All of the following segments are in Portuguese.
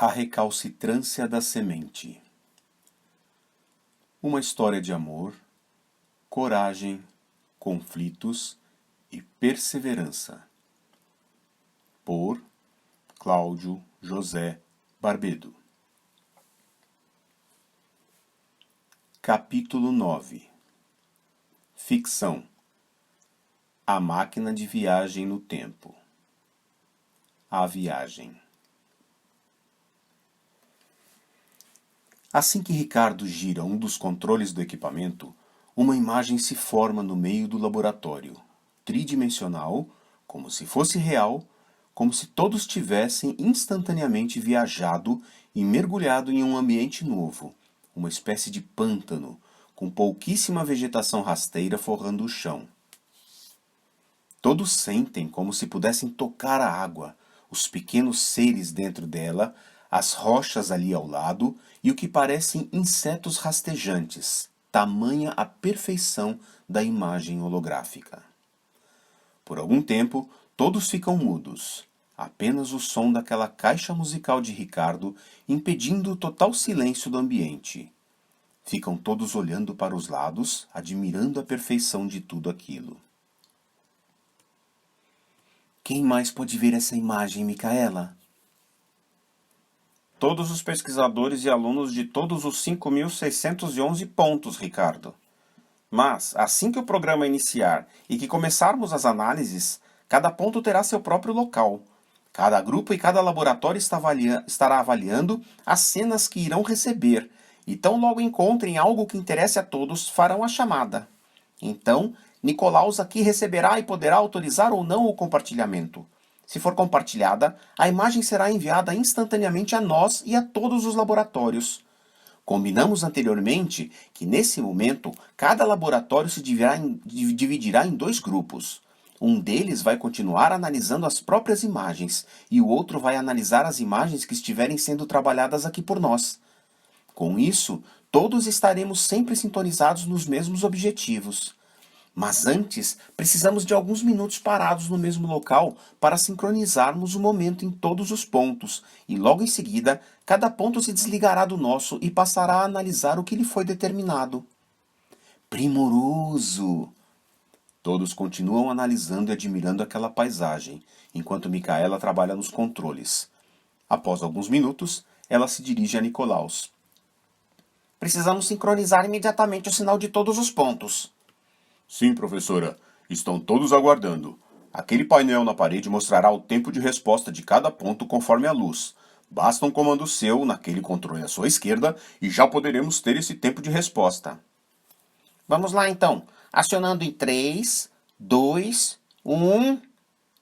A recalcitrância da semente. Uma história de amor, coragem, conflitos e perseverança. Por Cláudio José Barbedo. Capítulo 9. Ficção. A máquina de viagem no tempo. A viagem. Assim que Ricardo gira um dos controles do equipamento, uma imagem se forma no meio do laboratório, tridimensional, como se fosse real, como se todos tivessem instantaneamente viajado e mergulhado em um ambiente novo, uma espécie de pântano, com pouquíssima vegetação rasteira forrando o chão. Todos sentem como se pudessem tocar a água, os pequenos seres dentro dela, as rochas ali ao lado e o que parecem insetos rastejantes, tamanha a perfeição da imagem holográfica. Por algum tempo, todos ficam mudos, apenas o som daquela caixa musical de Ricardo impedindo o total silêncio do ambiente. Ficam todos olhando para os lados, admirando a perfeição de tudo aquilo. Quem mais pode ver essa imagem, Micaela? Todos os pesquisadores e alunos de todos os 5.611 pontos, Ricardo. Mas, assim que o programa iniciar e que começarmos as análises, cada ponto terá seu próprio local. Cada grupo e cada laboratório estará avaliando as cenas que irão receber, e tão logo encontrem algo que interesse a todos, farão a chamada. Então, Nicolaus aqui receberá e poderá autorizar ou não o compartilhamento. Se for compartilhada, a imagem será enviada instantaneamente a nós e a todos os laboratórios. Combinamos anteriormente que, nesse momento, cada laboratório se dividirá em 2 grupos. Um deles vai continuar analisando as próprias imagens e o outro vai analisar as imagens que estiverem sendo trabalhadas aqui por nós. Com isso, todos estaremos sempre sintonizados nos mesmos objetivos. Mas antes, precisamos de alguns minutos parados no mesmo local para sincronizarmos o momento em todos os pontos, e logo em seguida, cada ponto se desligará do nosso e passará a analisar o que lhe foi determinado. Primoroso! Todos continuam analisando e admirando aquela paisagem, enquanto Micaela trabalha nos controles. Após alguns minutos, ela se dirige a Nicolaus. Precisamos sincronizar imediatamente o sinal de todos os pontos. Sim, professora. Estão todos aguardando. Aquele painel na parede mostrará o tempo de resposta de cada ponto conforme a luz. Basta um comando seu naquele controle à sua esquerda e já poderemos ter esse tempo de resposta. Vamos lá então. Acionando em 3, 2, 1...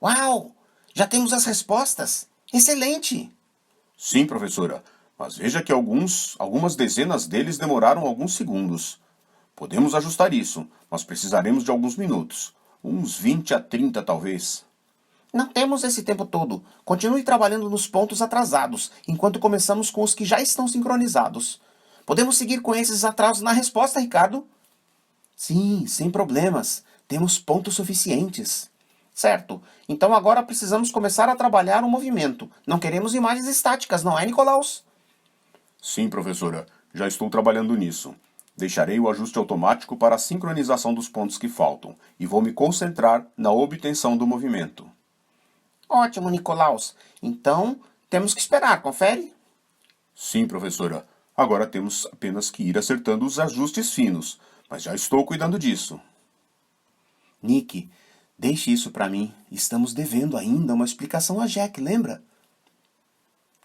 Uau! Já temos as respostas! Excelente! Sim, professora. Mas veja que algumas dezenas deles demoraram alguns segundos. Podemos ajustar isso, mas precisaremos de alguns minutos. Uns 20 a 30, talvez. Não temos esse tempo todo. Continue trabalhando nos pontos atrasados, enquanto começamos com os que já estão sincronizados. Podemos seguir com esses atrasos na resposta, Ricardo? Sim, sem problemas. Temos pontos suficientes. Certo. Então agora precisamos começar a trabalhar o movimento. Não queremos imagens estáticas, não é, Nicolaus? Sim, professora. Já estou trabalhando nisso. Deixarei o ajuste automático para a sincronização dos pontos que faltam e vou me concentrar na obtenção do movimento. Ótimo, Nicolaus. Então, temos que esperar, confere? Sim, professora. Agora temos apenas que ir acertando os ajustes finos, mas já estou cuidando disso. Nick, deixe isso para mim. Estamos devendo ainda uma explicação a Jack, lembra?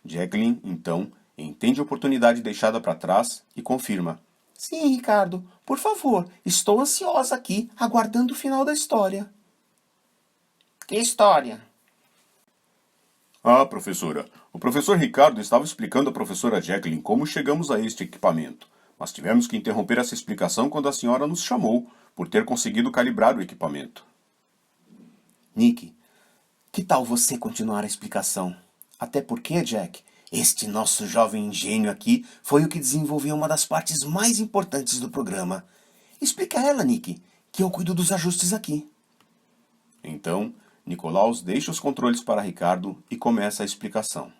Jacqueline, então, entende a oportunidade deixada para trás e confirma. Sim, Ricardo. Por favor, estou ansiosa aqui, aguardando o final da história. Que história? Ah, professora. O professor Ricardo estava explicando à professora Jacqueline como chegamos a este equipamento, mas tivemos que interromper essa explicação quando a senhora nos chamou, por ter conseguido calibrar o equipamento. Nick, que tal você continuar a explicação? Até porque, Jack, este nosso jovem gênio aqui foi o que desenvolveu uma das partes mais importantes do programa. Explica ela, Nick, que eu cuido dos ajustes aqui. Então, Nicolaus deixa os controles para Ricardo e começa a explicação.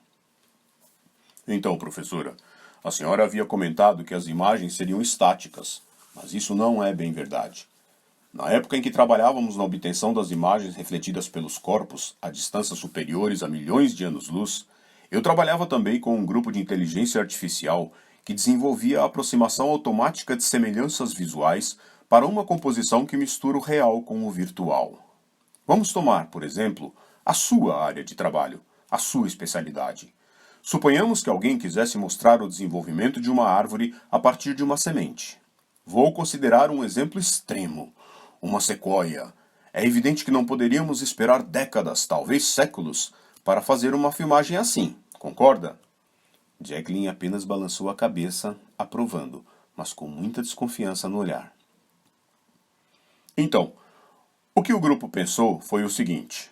Então, professora, a senhora havia comentado que as imagens seriam estáticas, mas isso não é bem verdade. Na época em que trabalhávamos na obtenção das imagens refletidas pelos corpos a distâncias superiores a milhões de anos-luz, eu trabalhava também com um grupo de inteligência artificial que desenvolvia a aproximação automática de semelhanças visuais para uma composição que mistura o real com o virtual. Vamos tomar, por exemplo, a sua área de trabalho, a sua especialidade. Suponhamos que alguém quisesse mostrar o desenvolvimento de uma árvore a partir de uma semente. Vou considerar um exemplo extremo. Uma sequoia. É evidente que não poderíamos esperar décadas, talvez séculos, para fazer uma filmagem assim, concorda? Jacqueline apenas balançou a cabeça, aprovando, mas com muita desconfiança no olhar. Então, o que o grupo pensou foi o seguinte.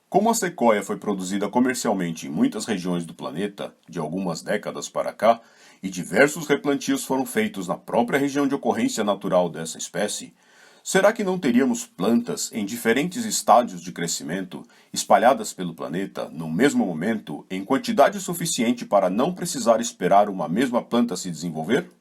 Como a sequoia foi produzida comercialmente em muitas regiões do planeta, de algumas décadas para cá, e diversos replantios foram feitos na própria região de ocorrência natural dessa espécie, será que não teríamos plantas em diferentes estádios de crescimento, espalhadas pelo planeta, no mesmo momento, em quantidade suficiente para não precisar esperar uma mesma planta se desenvolver?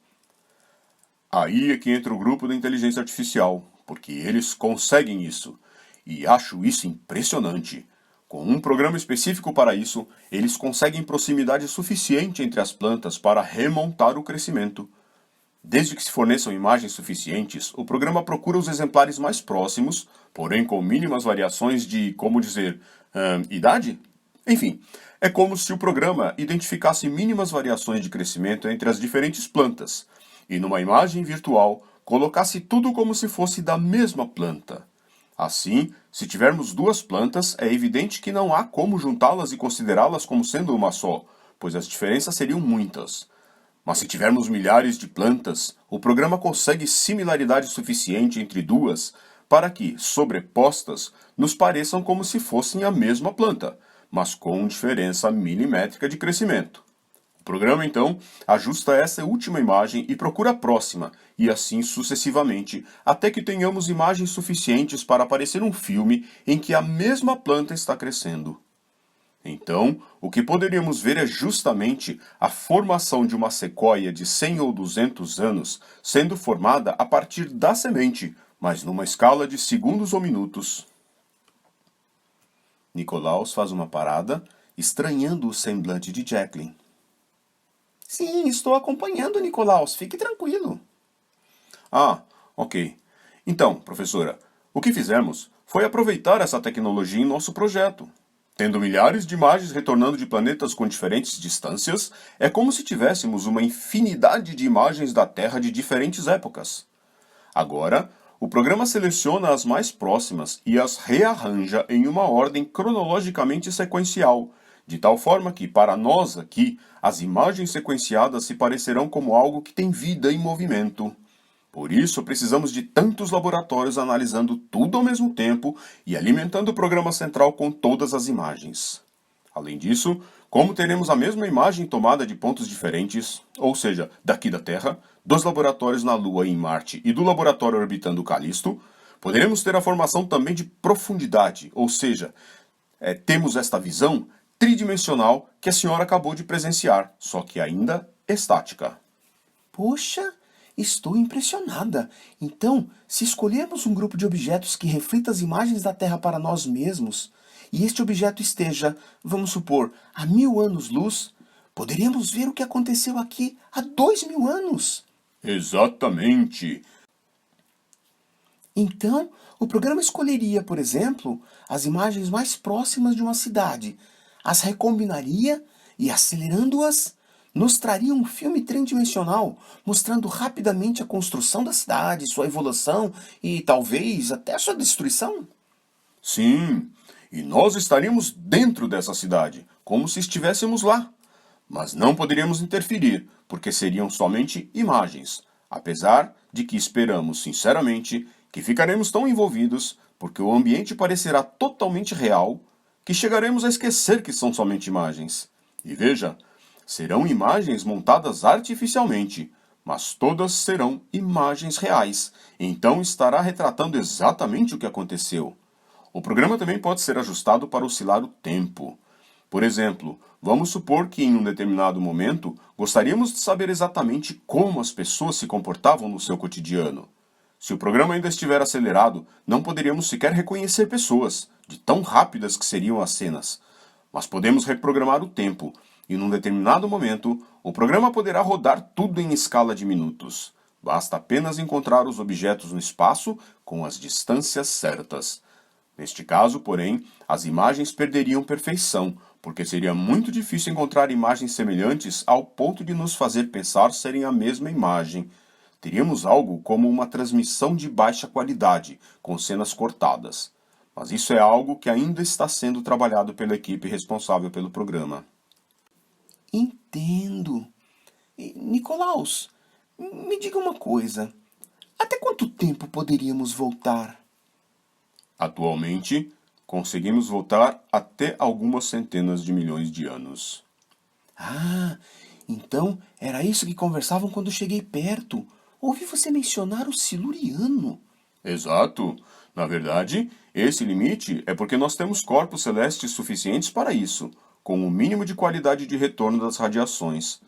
Aí é que entra o grupo da inteligência artificial, porque eles conseguem isso, e acho isso impressionante. Com um programa específico para isso, eles conseguem proximidade suficiente entre as plantas para remontar o crescimento. Desde que se forneçam imagens suficientes, o programa procura os exemplares mais próximos, porém com mínimas variações de, como dizer, idade? Enfim, é como se o programa identificasse mínimas variações de crescimento entre as diferentes plantas, e numa imagem virtual colocasse tudo como se fosse da mesma planta. Assim, se tivermos duas plantas, é evidente que não há como juntá-las e considerá-las como sendo uma só, pois as diferenças seriam muitas. Mas se tivermos milhares de plantas, o programa consegue similaridade suficiente entre duas para que, sobrepostas, nos pareçam como se fossem a mesma planta, mas com diferença milimétrica de crescimento. O programa, então, ajusta essa última imagem e procura a próxima, e assim sucessivamente, até que tenhamos imagens suficientes para aparecer um filme em que a mesma planta está crescendo. Então, o que poderíamos ver é justamente a formação de uma sequoia de 100 ou 200 anos sendo formada a partir da semente, mas numa escala de segundos ou minutos. Nicolaus faz uma parada, estranhando o semblante de Jacqueline. Sim, estou acompanhando, Nicolaus. Fique tranquilo. Ah, ok. Então, professora, o que fizemos foi aproveitar essa tecnologia em nosso projeto. Tendo milhares de imagens retornando de planetas com diferentes distâncias, é como se tivéssemos uma infinidade de imagens da Terra de diferentes épocas. Agora, o programa seleciona as mais próximas e as rearranja em uma ordem cronologicamente sequencial, de tal forma que, para nós aqui, as imagens sequenciadas se parecerão como algo que tem vida e movimento. Por isso, precisamos de tantos laboratórios analisando tudo ao mesmo tempo e alimentando o programa central com todas as imagens. Além disso, como teremos a mesma imagem tomada de pontos diferentes, ou seja, daqui da Terra, dos laboratórios na Lua e em Marte e do laboratório orbitando Calisto, poderemos ter a formação também de profundidade, ou seja, temos esta visão tridimensional que a senhora acabou de presenciar, só que ainda estática. Poxa, estou impressionada. Então, se escolhermos um grupo de objetos que reflita as imagens da Terra para nós mesmos, e este objeto esteja, vamos supor, a 1000 anos-luz, poderíamos ver o que aconteceu aqui há 2000 anos. Exatamente. Então, o programa escolheria, por exemplo, as imagens mais próximas de uma cidade, as recombinaria e, acelerando-as, nos traria um filme tridimensional, mostrando rapidamente a construção da cidade, sua evolução e talvez até sua destruição? Sim, e nós estaríamos dentro dessa cidade, como se estivéssemos lá. Mas não poderíamos interferir, porque seriam somente imagens, apesar de que esperamos, sinceramente, que ficaremos tão envolvidos, porque o ambiente parecerá totalmente real, que chegaremos a esquecer que são somente imagens. E veja, serão imagens montadas artificialmente, mas todas serão imagens reais, então estará retratando exatamente o que aconteceu. O programa também pode ser ajustado para oscilar o tempo. Por exemplo, vamos supor que em um determinado momento gostaríamos de saber exatamente como as pessoas se comportavam no seu cotidiano. Se o programa ainda estiver acelerado, não poderíamos sequer reconhecer pessoas, de tão rápidas que seriam as cenas. Mas podemos reprogramar o tempo, e num determinado momento, o programa poderá rodar tudo em escala de minutos. Basta apenas encontrar os objetos no espaço com as distâncias certas. Neste caso, porém, as imagens perderiam perfeição, porque seria muito difícil encontrar imagens semelhantes ao ponto de nos fazer pensar serem a mesma imagem. Teríamos algo como uma transmissão de baixa qualidade, com cenas cortadas. Mas isso é algo que ainda está sendo trabalhado pela equipe responsável pelo programa. Entendo. Nicolaus, me diga uma coisa. Até quanto tempo poderíamos voltar? Atualmente, conseguimos voltar até algumas centenas de milhões de anos. Ah, então era isso que conversavam quando cheguei perto. Ouvi você mencionar o Siluriano. Exato. Na verdade, esse limite é porque nós temos corpos celestes suficientes para isso, com o mínimo de qualidade de retorno das radiações.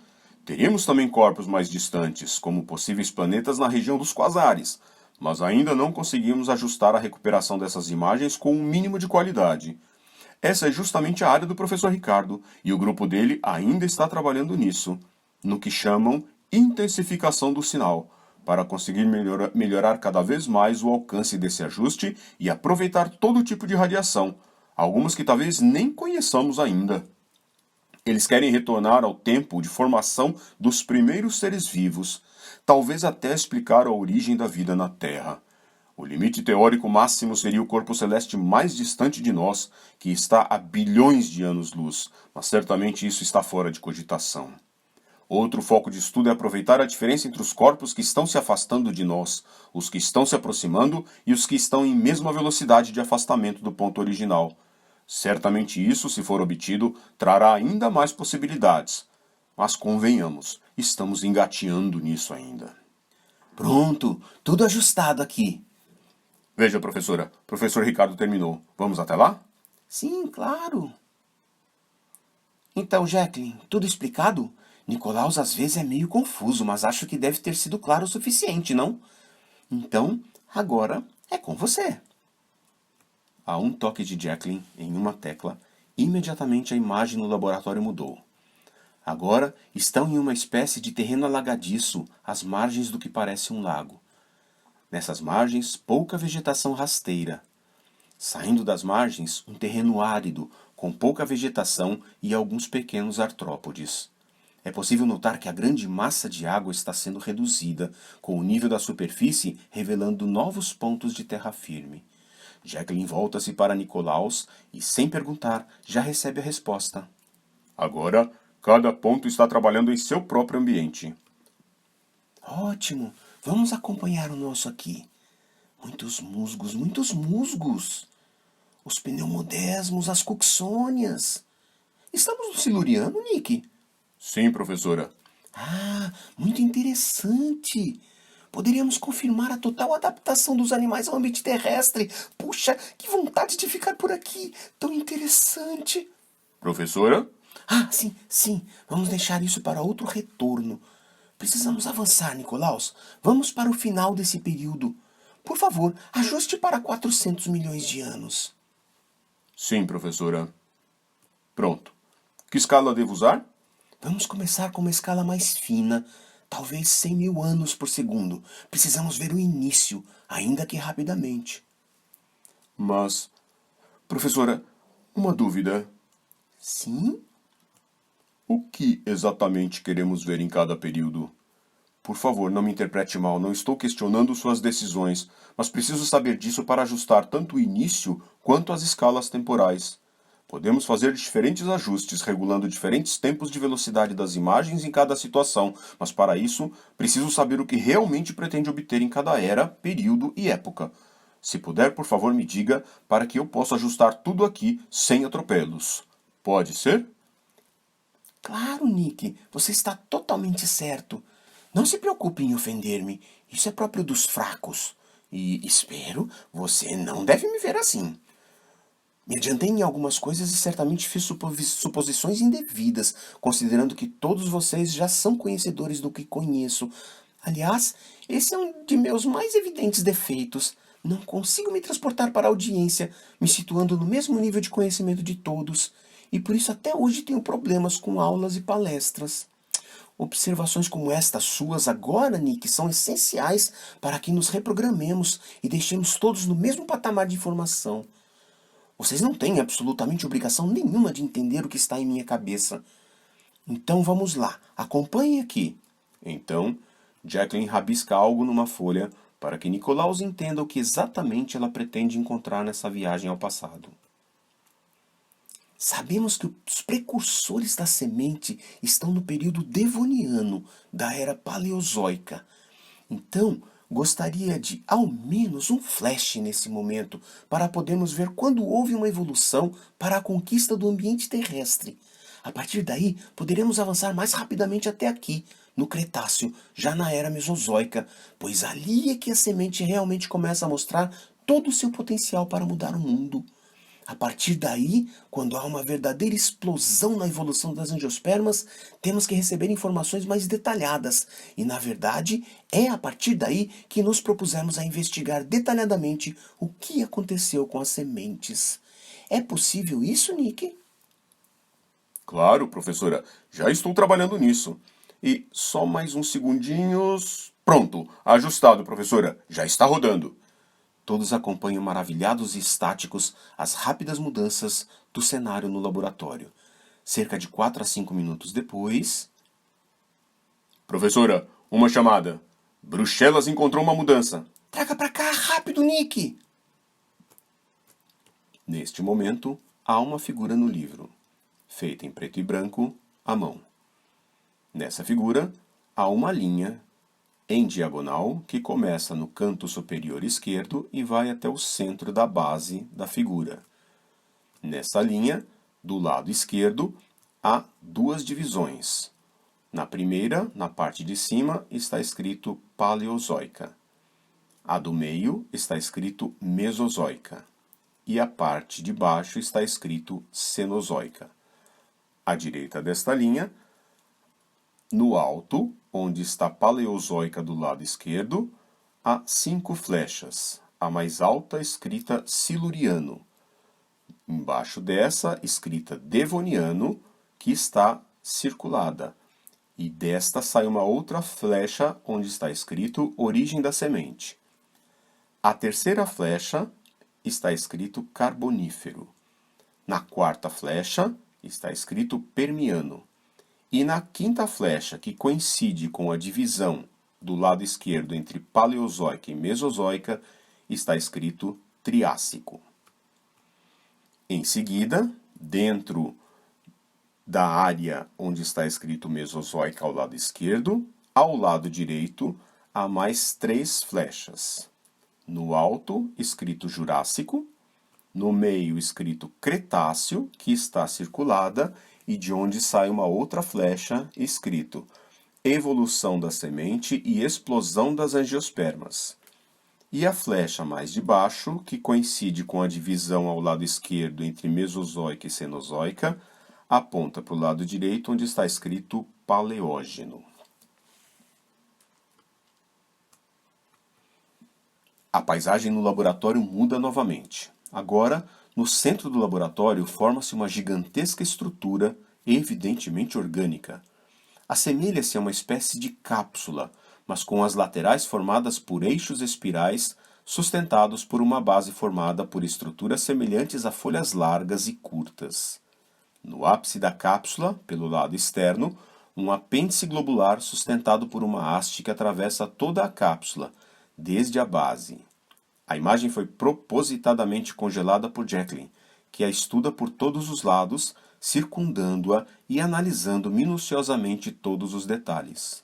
Teríamos também corpos mais distantes, como possíveis planetas na região dos quasares, mas ainda não conseguimos ajustar a recuperação dessas imagens com um mínimo de qualidade. Essa é justamente a área do professor Ricardo, e o grupo dele ainda está trabalhando nisso, no que chamam intensificação do sinal, para conseguir melhorar cada vez mais o alcance desse ajuste e aproveitar todo tipo de radiação, algumas que talvez nem conheçamos ainda. Eles querem retornar ao tempo de formação dos primeiros seres vivos, talvez até explicar a origem da vida na Terra. O limite teórico máximo seria o corpo celeste mais distante de nós, que está a bilhões de anos-luz, mas certamente isso está fora de cogitação. Outro foco de estudo é aproveitar a diferença entre os corpos que estão se afastando de nós, os que estão se aproximando e os que estão em mesma velocidade de afastamento do ponto original. Certamente isso, se for obtido, trará ainda mais possibilidades. Mas convenhamos, estamos engateando nisso ainda. Pronto, tudo ajustado aqui. Veja, professora, o professor Ricardo terminou. Vamos até lá? Sim, claro. Então, Jacqueline, tudo explicado? Nicolaus às vezes é meio confuso, mas acho que deve ter sido claro o suficiente, não? Então, agora é com você. A um toque de Jacqueline em uma tecla, imediatamente a imagem no laboratório mudou. Agora estão em uma espécie de terreno alagadiço, às margens do que parece um lago. Nessas margens, pouca vegetação rasteira. Saindo das margens, um terreno árido, com pouca vegetação e alguns pequenos artrópodes. É possível notar que a grande massa de água está sendo reduzida, com o nível da superfície revelando novos pontos de terra firme. Jacqueline volta-se para Nicolaus e, sem perguntar, já recebe a resposta. Agora, cada ponto está trabalhando em seu próprio ambiente. Ótimo! Vamos acompanhar o nosso aqui. Muitos musgos, muitos musgos. Os pneumodesmos, as coxônias. Estamos no Siluriano, Nick? Sim, professora. Ah, muito interessante. Poderíamos confirmar a total adaptação dos animais ao ambiente terrestre. Puxa, que vontade de ficar por aqui. Tão interessante. Professora? Ah, sim. Vamos deixar isso para outro retorno. Precisamos avançar, Nicolaus. Vamos para o final desse período. Por favor, ajuste para 400 milhões de anos. Sim, professora. Pronto. Que escala devo usar? Vamos começar com uma escala mais fina, talvez 100 mil anos por segundo. Precisamos ver o início, ainda que rapidamente. Mas, professora, uma dúvida. Sim? O que exatamente queremos ver em cada período? Por favor, não me interprete mal, não estou questionando suas decisões, mas preciso saber disso para ajustar tanto o início quanto as escalas temporais. Podemos fazer diferentes ajustes, regulando diferentes tempos de velocidade das imagens em cada situação, mas para isso, preciso saber o que realmente pretende obter em cada era, período e época. Se puder, por favor, me diga, para que eu possa ajustar tudo aqui sem atropelos. Pode ser? Claro, Nick, você está totalmente certo. Não se preocupe em ofender-me. Isso é próprio dos fracos. E espero, você não deve me ver assim. Me adiantei em algumas coisas e certamente fiz suposições indevidas, considerando que todos vocês já são conhecedores do que conheço. Aliás, esse é um de meus mais evidentes defeitos. Não consigo me transportar para a audiência, me situando no mesmo nível de conhecimento de todos, e por isso até hoje tenho problemas com aulas e palestras. Observações como estas suas agora, Nick, são essenciais para que nos reprogramemos e deixemos todos no mesmo patamar de informação. Vocês não têm absolutamente obrigação nenhuma de entender o que está em minha cabeça. Então vamos lá, acompanhem aqui. Então, Jacqueline rabisca algo numa folha para que Nicolaus entenda o que exatamente ela pretende encontrar nessa viagem ao passado. Sabemos que os precursores da semente estão no período devoniano da era paleozoica. Então, gostaria de ao menos um flash nesse momento para podermos ver quando houve uma evolução para a conquista do ambiente terrestre. A partir daí, poderemos avançar mais rapidamente até aqui, no Cretáceo, já na era Mesozoica, pois ali é que a semente realmente começa a mostrar todo o seu potencial para mudar o mundo. A partir daí, quando há uma verdadeira explosão na evolução das angiospermas, temos que receber informações mais detalhadas. E, na verdade, é a partir daí que nos propusemos a investigar detalhadamente o que aconteceu com as sementes. É possível isso, Nick? Claro, professora, já estou trabalhando nisso. E só mais uns segundinhos. Pronto, ajustado, professora, já está rodando. Todos acompanham maravilhados e estáticos as rápidas mudanças do cenário no laboratório. Cerca de 4 a 5 minutos depois... Professora, uma chamada. Bruxelas encontrou uma mudança. Traga pra cá, rápido, Nick! Neste momento, há uma figura no livro, feita em preto e branco, à mão. Nessa figura, há uma linha em diagonal que começa no canto superior esquerdo e vai até o centro da base da figura. Nessa linha, do lado esquerdo, há duas divisões. Na primeira, na parte de cima, está escrito Paleozoica. A do meio está escrito Mesozoica. E a parte de baixo está escrito Cenozoica. À direita desta linha, no alto, onde está Paleozoica do lado esquerdo, há 5 flechas. A mais alta escrita Siluriano. Embaixo dessa, escrita Devoniano, que está circulada. E desta sai uma outra flecha onde está escrito Origem da Semente. A terceira flecha está escrito Carbonífero. Na quarta flecha está escrito Permiano. E na quinta flecha, que coincide com a divisão do lado esquerdo entre Paleozoica e Mesozoica, está escrito Triássico. Em seguida, dentro da área onde está escrito Mesozoica ao lado esquerdo, ao lado direito, há mais 3 flechas. No alto, escrito Jurássico, no meio, escrito Cretáceo, que está circulada, e de onde sai uma outra flecha, escrito Evolução da semente e explosão das angiospermas. E a flecha mais de baixo, que coincide com a divisão ao lado esquerdo entre Mesozoica e Cenozoica, aponta para o lado direito, onde está escrito Paleógeno. A paisagem no laboratório muda novamente. Agora, no centro do laboratório, forma-se uma gigantesca estrutura, evidentemente orgânica. Assemelha-se a uma espécie de cápsula, mas com as laterais formadas por eixos espirais, sustentados por uma base formada por estruturas semelhantes a folhas largas e curtas. No ápice da cápsula, pelo lado externo, um apêndice globular sustentado por uma haste que atravessa toda a cápsula, desde a base. A imagem foi propositadamente congelada por Jacqueline, que a estuda por todos os lados, circundando-a e analisando minuciosamente todos os detalhes.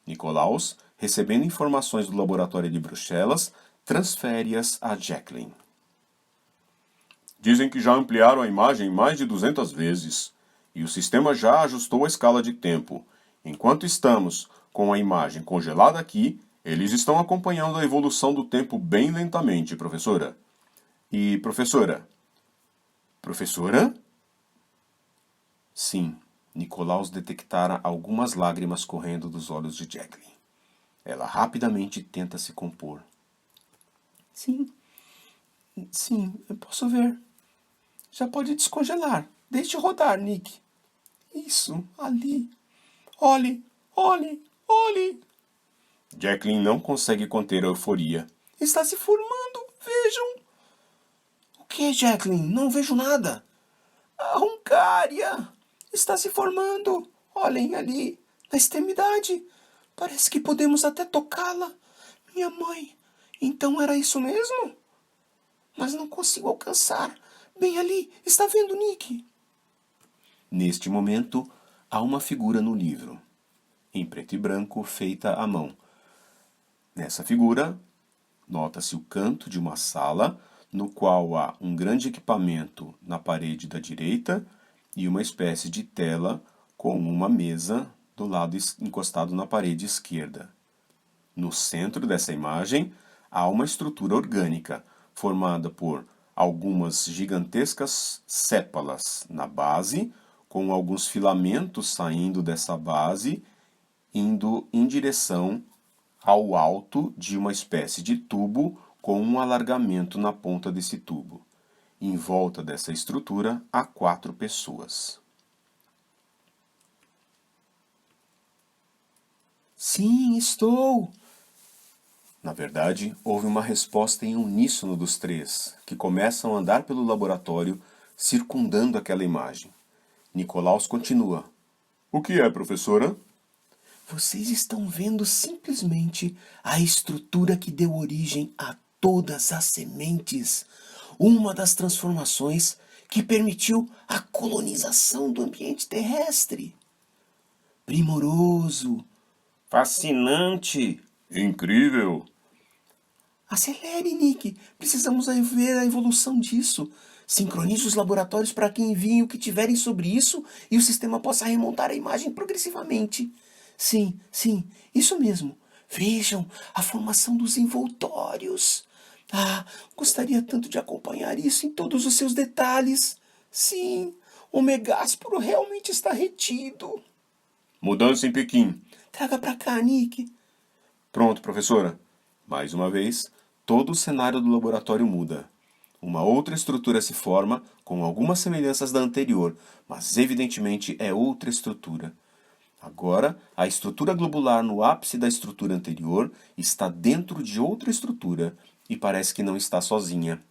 Nicolaus, recebendo informações do laboratório de Bruxelas, transfere-as a Jacqueline. Dizem que já ampliaram a imagem mais de 200 vezes, e o sistema já ajustou a escala de tempo. Enquanto estamos com a imagem congelada aqui, eles estão acompanhando a evolução do tempo bem lentamente, professora. E, professora, Professora? Sim, Nicolaus detectara algumas lágrimas correndo dos olhos de Jacqueline. Ela rapidamente tenta se compor. Sim, eu posso ver. Já pode descongelar. Deixe rodar, Nick. Isso, ali. Olhe. Jacqueline não consegue conter a euforia. Está se formando, vejam. O que, Jacqueline? Não vejo nada. A Roncária está se formando. Olhem ali, na extremidade. Parece que podemos até tocá-la. Minha mãe, então era isso mesmo? Mas não consigo alcançar. Bem ali, está vendo, Nick? Neste momento, há uma figura no livro, em preto e branco, feita à mão. Nessa figura, nota-se o canto de uma sala, no qual há um grande equipamento na parede da direita e uma espécie de tela com uma mesa do lado encostado na parede esquerda. No centro dessa imagem, há uma estrutura orgânica, formada por algumas gigantescas sépalas na base, com alguns filamentos saindo dessa base, indo em direção ao alto de uma espécie de tubo com um alargamento na ponta desse tubo. Em volta dessa estrutura há 4 pessoas. Sim, estou. Na verdade, houve uma resposta em uníssono dos 3, que começam a andar pelo laboratório, circundando aquela imagem. Nicolaus continua. O que é, professora? Vocês estão vendo simplesmente a estrutura que deu origem a todas as sementes. Uma das transformações que permitiu a colonização do ambiente terrestre. Primoroso. Fascinante! Incrível! Acelere, Nick. Precisamos ver a evolução disso. Sincronize os laboratórios para que enviem o que tiverem sobre isso e o sistema possa remontar a imagem progressivamente. Sim, isso mesmo. Vejam a formação dos envoltórios. Ah, gostaria tanto de acompanhar isso em todos os seus detalhes. Sim, o megásporo realmente está retido. Mudança em Pequim. Traga para cá, Nick. Pronto, professora. Mais uma vez, todo o cenário do laboratório muda. Uma outra estrutura se forma, com algumas semelhanças da anterior, mas evidentemente é outra estrutura. Agora, a estrutura globular no ápice da estrutura anterior está dentro de outra estrutura e parece que não está sozinha.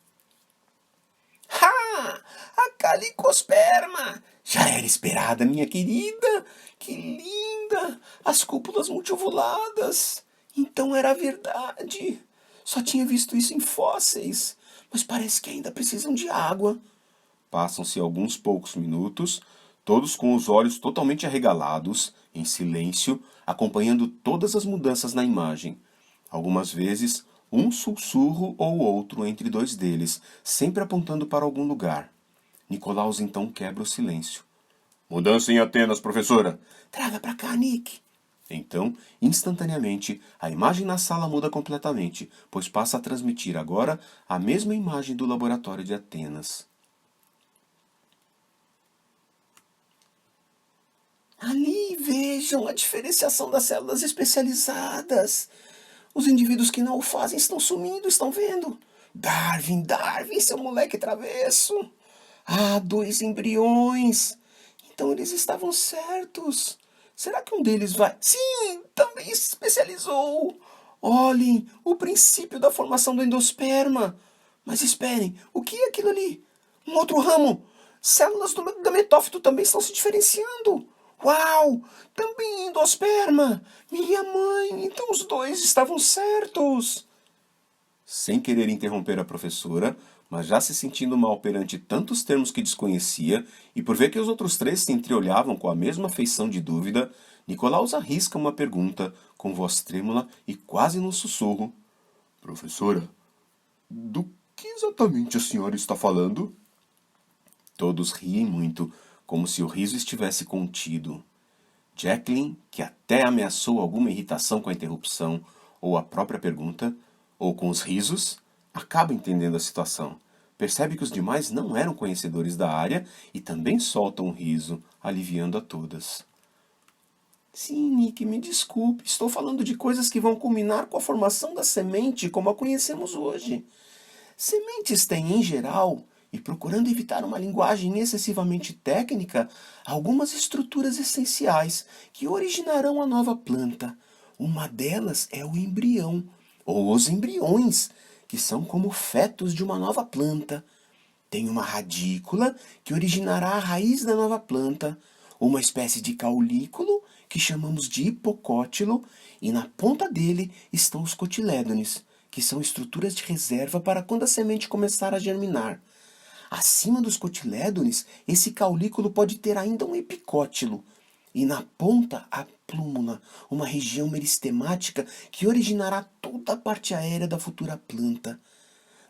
Ha! A calicosperma! Já era esperada, minha querida! Que linda! As cúpulas multiovuladas! Então era verdade! Só tinha visto isso em fósseis, mas parece que ainda precisam de água. Passam-se alguns poucos minutos, todos com os olhos totalmente arregalados, em silêncio, acompanhando todas as mudanças na imagem. Algumas vezes, um sussurro ou outro entre 2 deles, sempre apontando para algum lugar. Nicolaus então quebra o silêncio. Mudança em Atenas, professora. Traga para cá, Nick. Então, instantaneamente, a imagem na sala muda completamente, pois passa a transmitir agora a mesma imagem do laboratório de Atenas. Ali, vejam a diferenciação das células especializadas. Os indivíduos que não o fazem estão sumindo, estão vendo? Darwin, seu moleque travesso. Ah, 2 embriões. Então eles estavam certos. Será que um deles vai... Sim, também se especializou. Olhem, o princípio da formação do endosperma. Mas esperem, o que é aquilo ali? Um outro ramo. Células do gametófito também estão se diferenciando. Uau! Também endosperma! Minha mãe! Então os 2 estavam certos! Sem querer interromper a professora, mas já se sentindo mal perante tantos termos que desconhecia, e por ver que os outros 3 se entreolhavam com a mesma feição de dúvida, Nicolaus arrisca uma pergunta, com voz trêmula e quase num sussurro. Professora, do que exatamente a senhora está falando? Todos riem muito, como se o riso estivesse contido. Jacqueline, que até ameaçou alguma irritação com a interrupção, ou a própria pergunta, ou com os risos, acaba entendendo a situação. percebe que os demais não eram conhecedores da área e também soltam um riso, aliviando a todas. Sim, Nick, me desculpe. Estou falando de coisas que vão culminar com a formação da semente como a conhecemos hoje. Sementes têm, em geral, e procurando evitar uma linguagem excessivamente técnica, algumas estruturas essenciais que originarão a nova planta. Uma delas é o embrião, ou os embriões, que são como fetos de uma nova planta. Tem uma radícula que originará a raiz da nova planta, uma espécie de caulículo que chamamos de hipocótilo, e na ponta dele estão os cotilédones, que são estruturas de reserva para quando a semente começar a germinar. Acima dos cotilédones, esse caulículo pode ter ainda um epicótilo, e na ponta a plúmula, uma região meristemática que originará toda a parte aérea da futura planta.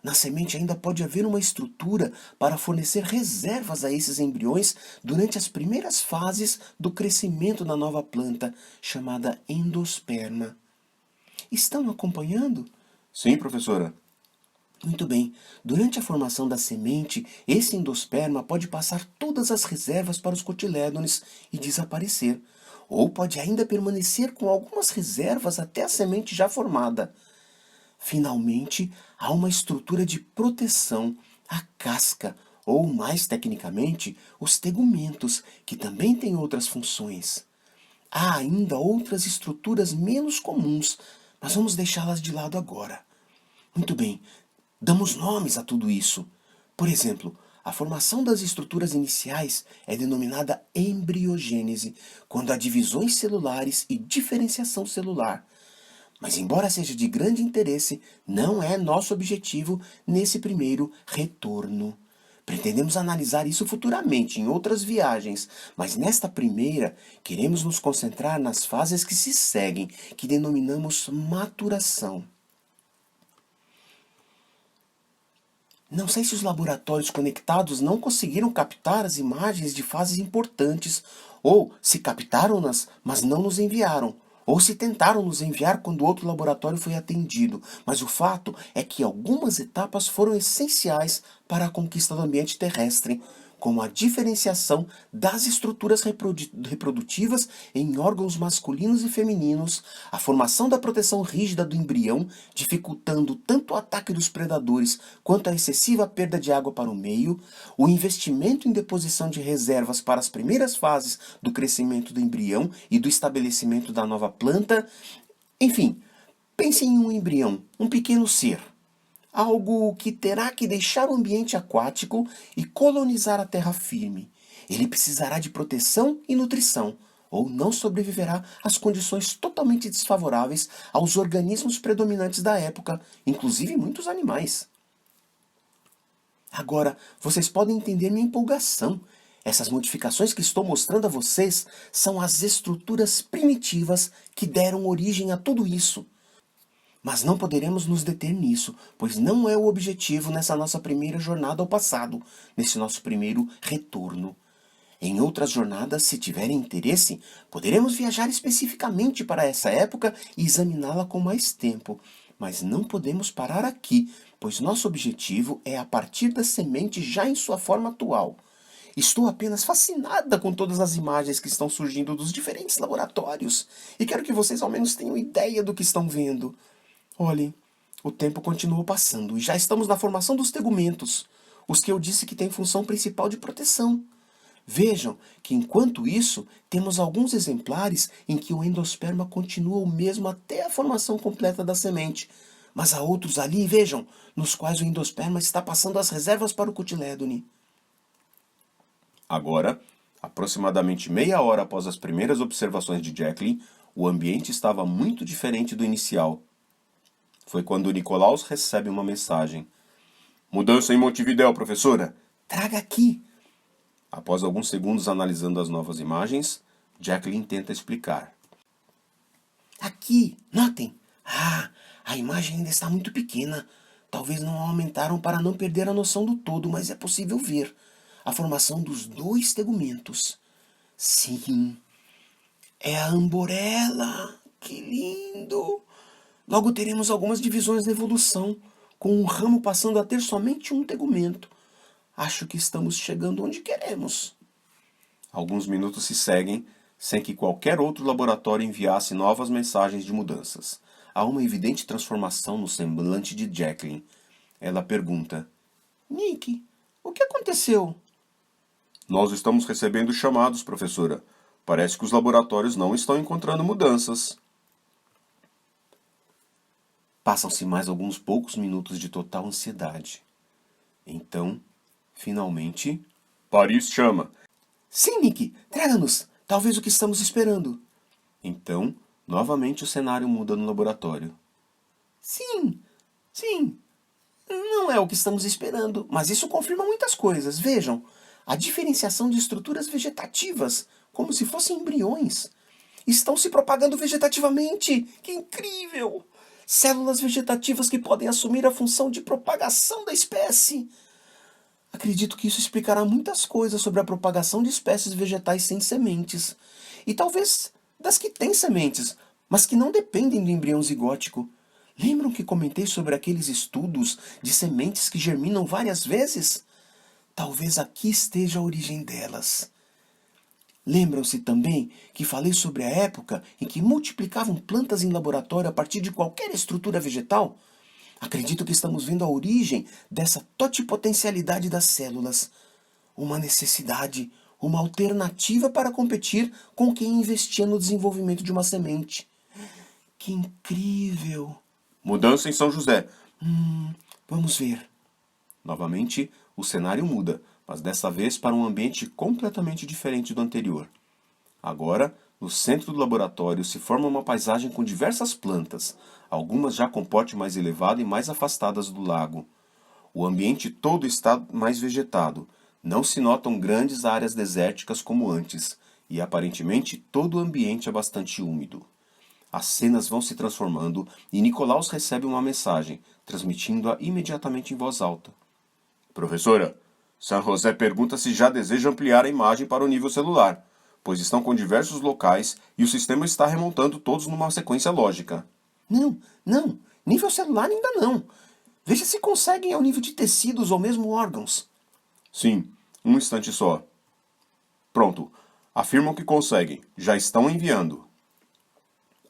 Na semente ainda pode haver uma estrutura para fornecer reservas a esses embriões durante as primeiras fases do crescimento da nova planta, chamada endosperma. Estão acompanhando? Sim, professora. Muito bem. Durante a formação da semente, esse endosperma pode passar todas as reservas para os cotilédones e desaparecer, ou pode ainda permanecer com algumas reservas até a semente já formada. Finalmente, há uma estrutura de proteção, a casca, ou mais tecnicamente, os tegumentos, que também têm outras funções. Há ainda outras estruturas menos comuns, mas vamos deixá-las de lado agora. Muito bem, damos nomes a tudo isso. Por exemplo, a formação das estruturas iniciais é denominada embriogênese, quando há divisões celulares e diferenciação celular. Mas, embora seja de grande interesse, não é nosso objetivo nesse primeiro retorno. Pretendemos analisar isso futuramente, em outras viagens, mas nesta primeira, queremos nos concentrar nas fases que se seguem, que denominamos maturação. Não sei se os laboratórios conectados não conseguiram captar as imagens de fases importantes, ou se captaram-nas, mas não nos enviaram, ou se tentaram nos enviar quando outro laboratório foi atendido, mas o fato é que algumas etapas foram essenciais para a conquista do ambiente terrestre, como a diferenciação das estruturas reprodutivas em órgãos masculinos e femininos, a formação da proteção rígida do embrião, dificultando tanto o ataque dos predadores quanto a excessiva perda de água para o meio, o investimento em deposição de reservas para as primeiras fases do crescimento do embrião e do estabelecimento da nova planta. Enfim, pense em um embrião, um pequeno ser. Algo que terá que deixar o ambiente aquático e colonizar a terra firme. Ele precisará de proteção e nutrição, ou não sobreviverá às condições totalmente desfavoráveis aos organismos predominantes da época, inclusive muitos animais. Agora, vocês podem entender minha empolgação. Essas modificações que estou mostrando a vocês são as estruturas primitivas que deram origem a tudo isso. Mas não poderemos nos deter nisso, pois não é o objetivo nessa nossa primeira jornada ao passado, nesse nosso primeiro retorno. Em outras jornadas, se tiverem interesse, poderemos viajar especificamente para essa época e examiná-la com mais tempo. Mas não podemos parar aqui, pois nosso objetivo é a partir da semente já em sua forma atual. Estou apenas fascinada com todas as imagens que estão surgindo dos diferentes laboratórios, e quero que vocês ao menos tenham ideia do que estão vendo. Olhem, o tempo continuou passando e já estamos na formação dos tegumentos, os que eu disse que têm função principal de proteção. Vejam que, enquanto isso, temos alguns exemplares em que o endosperma continua o mesmo até a formação completa da semente, mas há outros ali, vejam, nos quais o endosperma está passando as reservas para o cotilédone. Agora, aproximadamente meia hora após as primeiras observações de Jacqueline, o ambiente estava muito diferente do inicial. Foi quando Nicolaus recebe uma mensagem. Mudança em Montevidéu, professora. Traga aqui. Após alguns segundos analisando as novas imagens, Jacqueline tenta explicar. Aqui, notem. A imagem ainda está muito pequena. Talvez não aumentaram para não perder a noção do todo, mas é possível ver a formação dos dois tegumentos. Sim, é a amborela. Que lindo! Logo teremos algumas divisões na evolução, com o ramo passando a ter somente um tegumento. Acho que estamos chegando onde queremos. Alguns minutos se seguem, sem que qualquer outro laboratório enviasse novas mensagens de mudanças. Há uma evidente transformação no semblante de Jacqueline. Ela pergunta: Nick, o que aconteceu? Nós estamos recebendo chamados, professora. Parece que os laboratórios não estão encontrando mudanças. Passam-se mais alguns poucos minutos de total ansiedade. Então, finalmente... Paris chama. Sim, Nick, traga-nos. Talvez o que estamos esperando. Então, novamente o cenário muda no laboratório. Sim. Não é o que estamos esperando, mas isso confirma muitas coisas. Vejam, a diferenciação de estruturas vegetativas, como se fossem embriões, estão se propagando vegetativamente. Que incrível! Células vegetativas que podem assumir a função de propagação da espécie. Acredito que isso explicará muitas coisas sobre a propagação de espécies vegetais sem sementes. E talvez das que têm sementes, mas que não dependem do embrião zigótico. Lembram que comentei sobre aqueles estudos de sementes que germinam várias vezes? Talvez aqui esteja a origem delas. Lembram-se também que falei sobre a época em que multiplicavam plantas em laboratório a partir de qualquer estrutura vegetal? Acredito que estamos vendo a origem dessa totipotencialidade das células. Uma necessidade, uma alternativa para competir com quem investia no desenvolvimento de uma semente. Que incrível! Mudança em São José. Vamos ver. Novamente, o cenário muda, mas dessa vez para um ambiente completamente diferente do anterior. Agora, no centro do laboratório se forma uma paisagem com diversas plantas, algumas já com porte mais elevado e mais afastadas do lago. O ambiente todo está mais vegetado, não se notam grandes áreas desérticas como antes, e aparentemente todo o ambiente é bastante úmido. As cenas vão se transformando e Nicolaus recebe uma mensagem, transmitindo-a imediatamente em voz alta. Professora, San José pergunta se já deseja ampliar a imagem para o nível celular, pois estão com diversos locais e o sistema está remontando todos numa sequência lógica. Não. Nível celular ainda não. Veja se conseguem ao nível de tecidos ou mesmo órgãos. Sim, um instante só. Pronto. Afirmam que conseguem. Já estão enviando.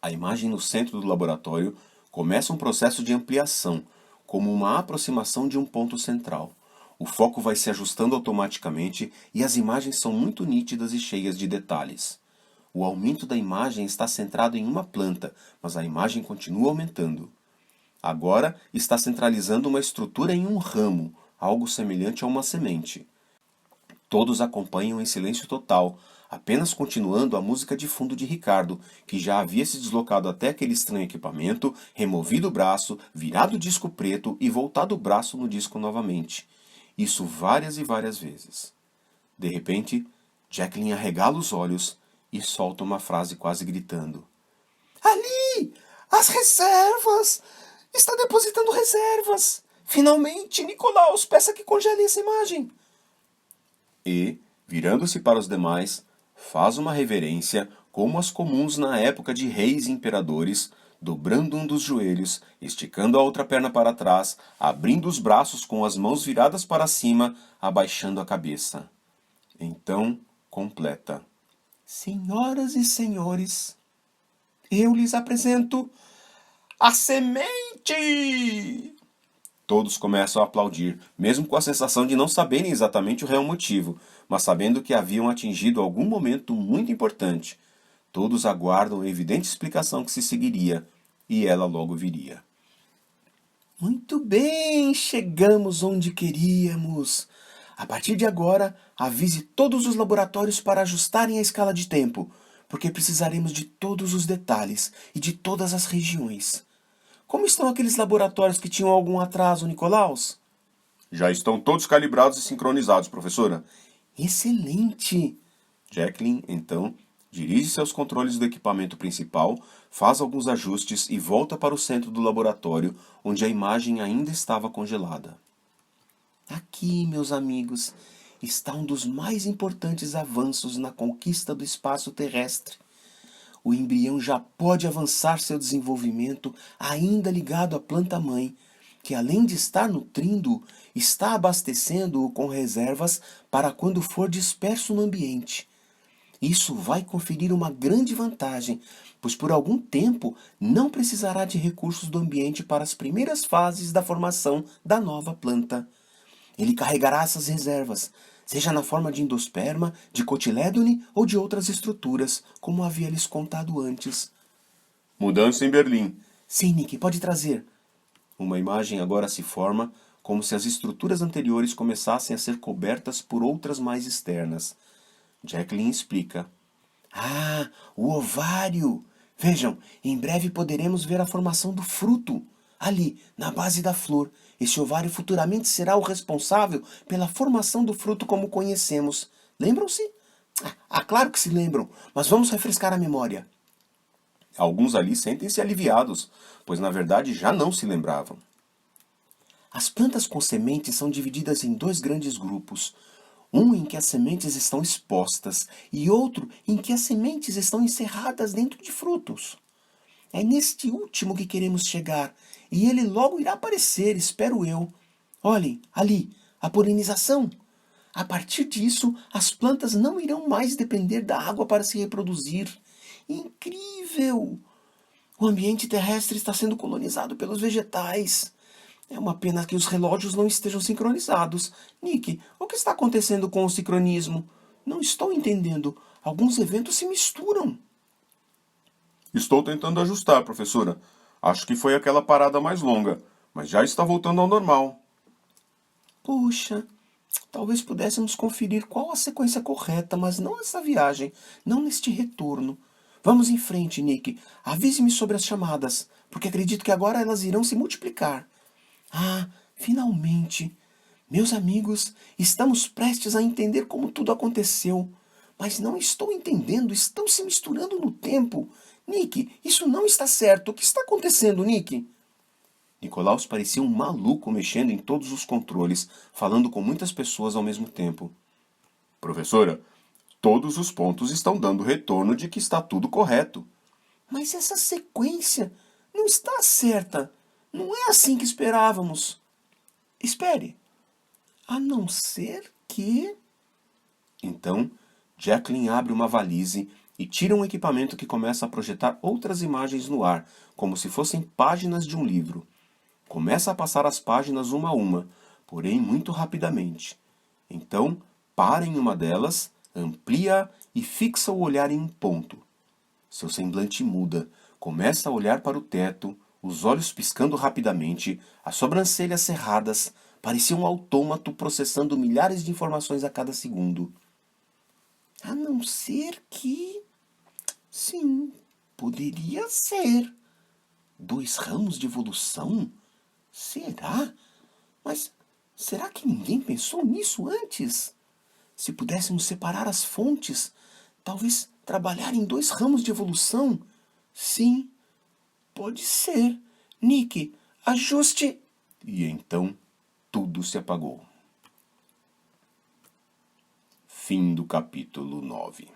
A imagem no centro do laboratório começa um processo de ampliação, como uma aproximação de um ponto central. O foco vai se ajustando automaticamente e as imagens são muito nítidas e cheias de detalhes. O aumento da imagem está centrado em uma planta, mas a imagem continua aumentando. Agora está centralizando uma estrutura em um ramo, algo semelhante a uma semente. Todos acompanham em silêncio total, apenas continuando a música de fundo de Ricardo, que já havia se deslocado até aquele estranho equipamento, removido o braço, virado o disco preto e voltado o braço no disco novamente. Isso várias e várias vezes. De repente, Jacqueline arregala os olhos e solta uma frase quase gritando. Ali! As reservas! Está depositando reservas! Finalmente, Nicolaus, peça que congele essa imagem. E, virando-se para os demais, faz uma reverência como as comuns na época de reis e imperadores, dobrando um dos joelhos, esticando a outra perna para trás, abrindo os braços com as mãos viradas para cima, abaixando a cabeça. Então, completa. Senhoras e senhores, eu lhes apresento a semente! Todos começam a aplaudir, mesmo com a sensação de não saberem exatamente o real motivo, mas sabendo que haviam atingido algum momento muito importante. Todos aguardam a evidente explicação que se seguiria, e ela logo viria. Muito bem, chegamos onde queríamos. A partir de agora, avise todos os laboratórios para ajustarem a escala de tempo, porque precisaremos de todos os detalhes e de todas as regiões. Como estão aqueles laboratórios que tinham algum atraso, Nicolaus? Já estão todos calibrados e sincronizados, professora. Excelente! Jacqueline, então, dirige-se aos controles do equipamento principal, faz alguns ajustes e volta para o centro do laboratório, onde a imagem ainda estava congelada. Aqui, meus amigos, está um dos mais importantes avanços na conquista do espaço terrestre. O embrião já pode avançar seu desenvolvimento ainda ligado à planta-mãe, que além de estar nutrindo, está abastecendo-o com reservas para quando for disperso no ambiente. Isso vai conferir uma grande vantagem, pois por algum tempo não precisará de recursos do ambiente para as primeiras fases da formação da nova planta. Ele carregará essas reservas, seja na forma de endosperma, de cotilédone ou de outras estruturas, como havia lhes contado antes. Mudança em Berlim. Sim, Nick, pode trazer. Uma imagem agora se forma, como se as estruturas anteriores começassem a ser cobertas por outras mais externas. Jacqueline explica. Ah, o ovário! Vejam, em breve poderemos ver a formação do fruto. Ali, na base da flor, esse ovário futuramente será o responsável pela formação do fruto como conhecemos. Lembram-se? Claro que se lembram, mas vamos refrescar a memória. Alguns ali sentem-se aliviados, pois na verdade já não se lembravam. As plantas com sementes são divididas em dois grandes grupos. Um em que as sementes estão expostas e outro em que as sementes estão encerradas dentro de frutos. É neste último que queremos chegar, e ele logo irá aparecer, espero eu. Olhem, ali, a polinização. A partir disso, as plantas não irão mais depender da água para se reproduzir. Incrível! O ambiente terrestre está sendo colonizado pelos vegetais. É uma pena que os relógios não estejam sincronizados. Nick, o que está acontecendo com o sincronismo? Não estou entendendo. Alguns eventos se misturam. Estou tentando ajustar, professora. Acho que foi aquela parada mais longa, mas já está voltando ao normal. Puxa, talvez pudéssemos conferir qual a sequência correta, mas não nessa viagem, não neste retorno. Vamos em frente, Nick. Avise-me sobre as chamadas, porque acredito que agora elas irão se multiplicar. Ah, finalmente! Meus amigos, estamos prestes a entender como tudo aconteceu. Mas não estou entendendo, estão se misturando no tempo. Nick, isso não está certo. O que está acontecendo, Nick? Nicolaus parecia um maluco mexendo em todos os controles, falando com muitas pessoas ao mesmo tempo. Professora, todos os pontos estão dando retorno de que está tudo correto. Mas essa sequência não está certa. Não é assim que esperávamos. Espere. A não ser que... Então, Jacqueline abre uma valise e tira um equipamento que começa a projetar outras imagens no ar, como se fossem páginas de um livro. Começa a passar as páginas uma a uma, porém muito rapidamente. Então, para em uma delas, amplia e fixa o olhar em um ponto. Seu semblante muda, começa a olhar para o teto, os olhos piscando rapidamente, as sobrancelhas cerradas, parecia um autômato processando milhares de informações a cada segundo. A não ser que... Sim, poderia ser. 2 ramos de evolução? Será? Mas será que ninguém pensou nisso antes? Se pudéssemos separar as fontes, talvez trabalhar em 2 ramos de evolução? Sim, pode ser. Nick, ajuste... E então tudo se apagou. Fim do capítulo 9.